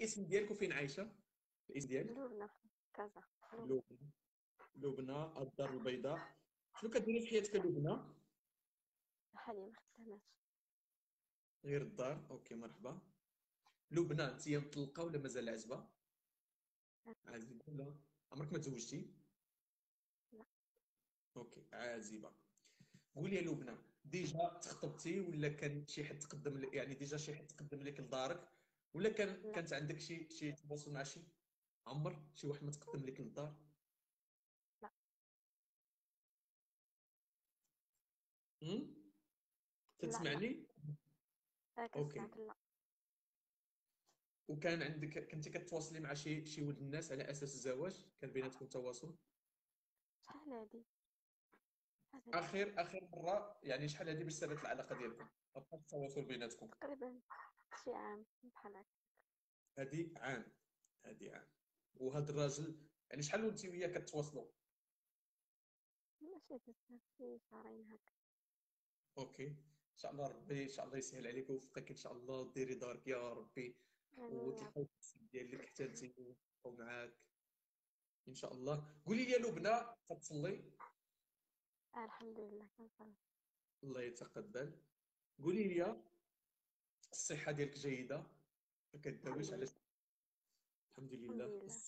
الاسم ديالك وفين عايشه؟ الاسم ديالك؟ لبنى في كازا. لبنى. لبنى الدار البيضاء. شنو كديري في حياتك لبنى؟ حاليا ما خداماش. غير الدار. اوكي مرحبا. لبنى انت مطلقه ولا مازال عازبه؟ عازبه ولا عمرك ما تزوجتي؟ لا. اوكي عازبه. قولي يا لبنى، ديجا تخطبتي ولا كان شي حد تقدم لك، يعني ديجا شي حد تقدم لك لدارك، ولا لا. كانت عندك شي تواصل مع شي عمر شي واحد ما تقدم لك للدار؟ لا. امم لا. لا. تسمعني؟ اوكي. كنسمعك. لا. وكان عندك، كنتي كتواصلي مع شي ولد الناس على اساس الزواج؟ كان بيناتكم تواصل؟ شحال هادي؟ شحال هادي؟ اخر مره يعني شحال هذه باش سالت العلاقه ديالكم؟ بقى التواصل بيناتكم؟ تقريبا شي عام بحال هكا. هذه عام. هذه عام. وهذا الراجل يعني شحال وانت وياه كتواصلوا؟ ماشي بزاف، شي شهرين هكا. اوكي ان شاء الله ربي ان شاء الله يسهل عليك ويوفقك ان شاء الله، ديري دارك يا ربي، امين يا رب. وتلقاو النصيب ديالك حتى انت يوفقوا معاك ان شاء الله. قولي لي يا لبنى، كتصلي؟ الحمد لله كنصلي. الله يتقبل. قولي لي الصحه ديالك جيده؟ ما الحمد كداويش على؟ لله. الحمد الحمد لله لله.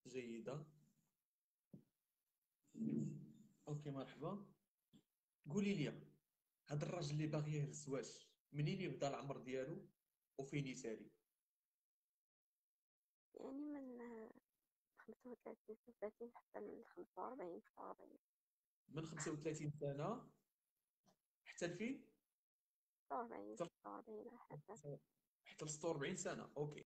جيده. اوكي مرحبا. قولي لي هذا الراجل اللي باغيه للزواج منين يبدا العمر ديالو وفين يسالي؟ يعني من 35 36 حتى ل 45 49. من 35 سنه حتى لفين؟ 46 46 على حسب. حتى ل 46 سنه. اوكي